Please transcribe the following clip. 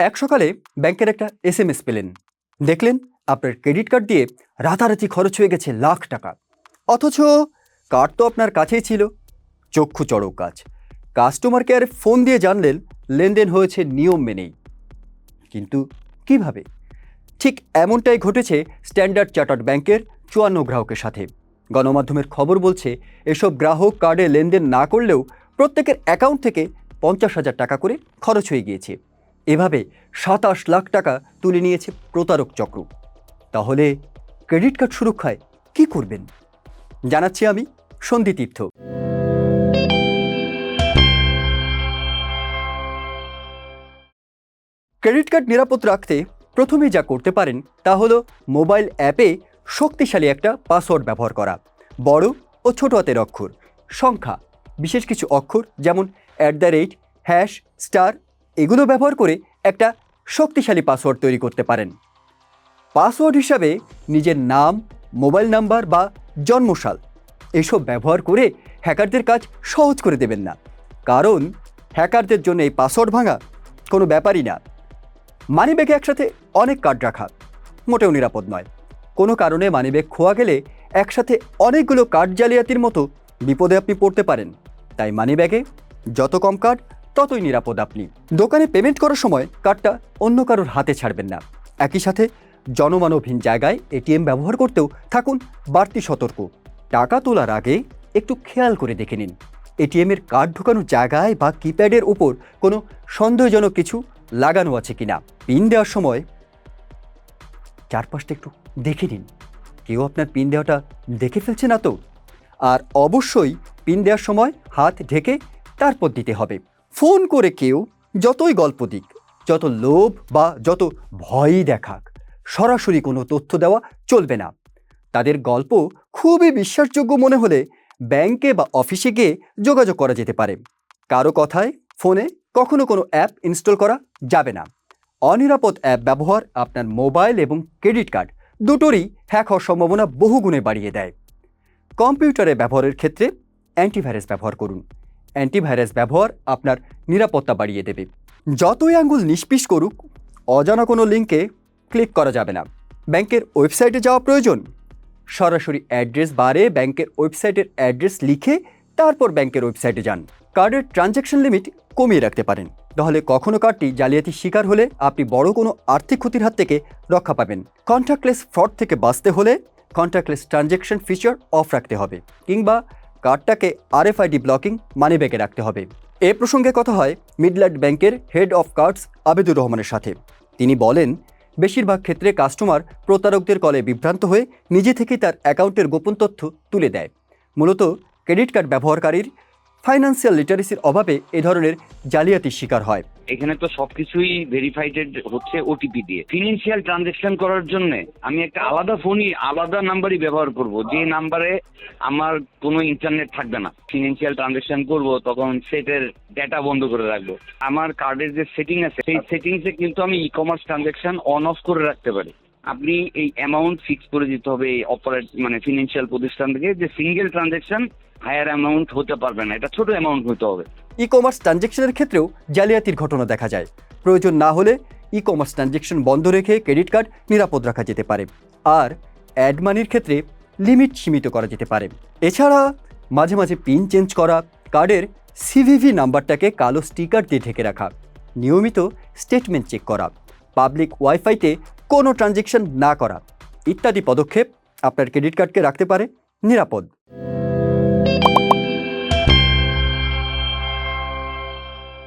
এক সকালে ব্যাংকের একটা SMS পেলেন, দেখলেন আপনার ক্রেডিট কার্ড দিয়ে রাতারাতি খরচ হয়ে গেছে লাখ টাকা। অথচ কার্ড তো আপনার কাছেই ছিল। চক্ষু চড়ক কাজ। কাস্টমার কেয়ারে ফোন দিয়ে জানলেন লেনদেন হয়েছে নিয়ম মেনেই। কিন্তু কিভাবে? ঠিক এমনটাই ঘটেছে স্ট্যান্ডার্ড চার্টার্ড ব্যাংকের 54 গ্রাহকের সাথে। গণমাধ্যমের খবর বলছে এসব গ্রাহক কার্ডে লেনদেন না করলেও প্রত্যেকের অ্যাকাউন্ট থেকে 50,000 টাকা করে খরচ হয়ে গিয়েছে। এভাবে 27 লাখ টাকা তুলে নিয়েছে প্রতারক চক্র। তাহলে ক্রেডিট কার্ড সুরক্ষায় কি করবেন জানাচ্ছি আমি সন্দীপ তীর্থ। ক্রেডিট কার্ড নিরাপদ রাখতে প্রথমেই যা করতে পারেন তা হলো মোবাইল অ্যাপে শক্তিশালী একটা পাসওয়ার্ড ব্যবহার করা। বড় ও ছোট হাতের অক্ষর, সংখ্যা, বিশেষ কিছু অক্ষর যেমন @, এগুলো ব্যবহার করে একটা শক্তিশালী পাসওয়ার্ড তৈরি করতে পারেন। পাসওয়ার্ড হিসাবে নিজের নাম, মোবাইল নাম্বার বা জন্মসাল এসব ব্যবহার করে হ্যাকারদের কাজ সহজ করে দেবেন না, কারণ হ্যাকারদের জন্য এই পাসওয়ার্ড ভাঙা কোনো ব্যাপারই না। মানিব্যাগে একসাথে অনেক কার্ড রাখা মোটেও নিরাপদ নয়। কোনো কারণে মানিব্যাগ খোয়া গেলে একসাথে অনেকগুলো কার্ড জালিয়াতির মতো বিপদে আপনি পড়তে পারেন। তাই মানিব্যাগে যত কম কার্ড ততই নিরাপদ আপনি। দোকানে পেমেন্ট করার সময় কার্ডটা অন্য কারোর হাতে ছাড়বেন না। একই সাথে জনমানবহীন জায়গায় এটিএম ব্যবহার করতেও থাকুন বাড়তি সতর্ক। টাকা তোলার আগে একটু খেয়াল করে দেখে নিন এটিএমের কার্ড ঢোকানোর জায়গায় বা কিপ্যাডের উপর কোনো সন্দেহজনক কিছু লাগানো আছে কিনা। পিন দেওয়ার সময় চারপাশটা একটু দেখে নিন, কেউ আপনার পিন দেওয়াটা দেখে ফেলছে না তো। আর অবশ্যই পিন দেওয়ার সময় হাত ঢেকে তারপর দিতে হবে। ফোন করে কেউ যতই গল্প দিক, যত লোভ বা যত ভয়ই দেখাক, সরাসরি কোনো তথ্য দেওয়া চলবে না। তাদের গল্প খুবই বিশ্বাসযোগ্য মনে হলে ব্যাংকে বা অফিসে গিয়ে যোগাযোগ করা যেতে পারে। কারো কথায় ফোনে কখনো কোনো অ্যাপ ইনস্টল করা যাবে না। অনিরাপদ অ্যাপ ব্যবহার আপনার মোবাইল এবং ক্রেডিট কার্ড দুটোরই হ্যাক হওয়ার সম্ভাবনা বহুগুণে বাড়িয়ে দেয়। কম্পিউটারে ব্যবহারের ক্ষেত্রে অ্যান্টিভাইরাস ব্যবহার করুন। অ্যান্টিভাইরাস ব্যবহার আপনার নিরাপত্তা বাড়িয়ে দেবে। যতই আঙ্গুল নিষ্পিস করুক, অজানা কোনো লিঙ্কে ক্লিক করা যাবে না। ব্যাংকের ওয়েবসাইটে যাওয়া প্রয়োজন, সরাসরি অ্যাড্রেস বারে ব্যাংকের ওয়েবসাইটের অ্যাড্রেস লিখে তারপর ব্যাংকের ওয়েবসাইটে যান। কার্ডের ট্রানজ্যাকশন লিমিট কমিয়ে রাখতে পারেন, তাহলে কখনো কার্ডটি জালিয়াতির শিকার হলে আপনি বড় কোনো আর্থিক ক্ষতির হাত থেকে রক্ষা পাবেন। কন্ট্যাক্টলেস ফ্রড থেকে বাঁচতে হলে কন্ট্যাক্টলেস ট্রানজ্যাকশন ফিচার অফ রাখতে হবে, কিংবা কার্ডটাকে RFID ব্লকিং মানিব্যাগে রাখতে হবে। এ প্রসঙ্গে কথা হয় মিডল্যান্ড ব্যাংকের হেড অফ কার্ডস আবেদুর রহমানের সাথে। তিনি বলেন, বেশিরভাগ ক্ষেত্রে কাস্টমার প্রতারকদের কলে বিভ্রান্ত হয়ে নিজে থেকেই তার অ্যাকাউন্টের গোপন তথ্য তুলে দেয়। মূলত ক্রেডিট কার্ড ব্যবহারকারীর ফাইন্যান্সিয়াল লিটারেসির অভাবে এ ধরনের জালিয়াতির শিকার হয়। এখানে তো সবকিছুই ভেরিফাইড হচ্ছে ওটিপি দিয়ে। ফিনান্সিয়াল ট্রানজাকশন করার জন্য আমি একটা আলাদা নাম্বারই ব্যবহার করব, যে নাম্বারে আমার কোনো ইন্টারনেট থাকবে না। ফিনান্সিয়াল ট্রানজাকশন করব তখন সেটের ডেটা বন্ধ করে রাখবো। আমার কার্ডের যে সেটিং আছে সেই সেটিংসে কিন্তু আমি ই-কমার্স ট্রানজাকশন অন অফ করে রাখতে পারি। আপনি এই অ্যামাউন্ট ফিক্স করে দিতে হবে এই ফিনান্সিয়াল প্রতিষ্ঠান থেকে, যে সিঙ্গেল ট্রানজাকশন হায়ার অ্যামাউন্ট হতে পারবে না, এটা ছোট অ্যামাউন্ট হতে হবে। ই-কমার্স ট্রানজ্যাকশনের ক্ষেত্রেও জালিয়াতির ঘটনা দেখা যায়। প্রয়োজন না হলে ই-কমার্স ট্রানজ্যাকশন বন্ধ রেখে ক্রেডিট কার্ড নিরাপদ রাখা যেতে পারে। আর অ্যাড মানির ক্ষেত্রে লিমিট সীমিত করা যেতে পারে। এছাড়া মাঝে মাঝে পিন চেঞ্জ করা, কার্ডের CVV নাম্বারটাকে কালো স্টিকার দিয়ে ঢেকে রাখা, নিয়মিত স্টেটমেন্ট চেক করা, পাবলিক ওয়াইফাইতে কোনো ট্রানজ্যাকশন না করা ইত্যাদি পদক্ষেপ আপনার ক্রেডিট কার্ডকে রাখতে পারে নিরাপদ।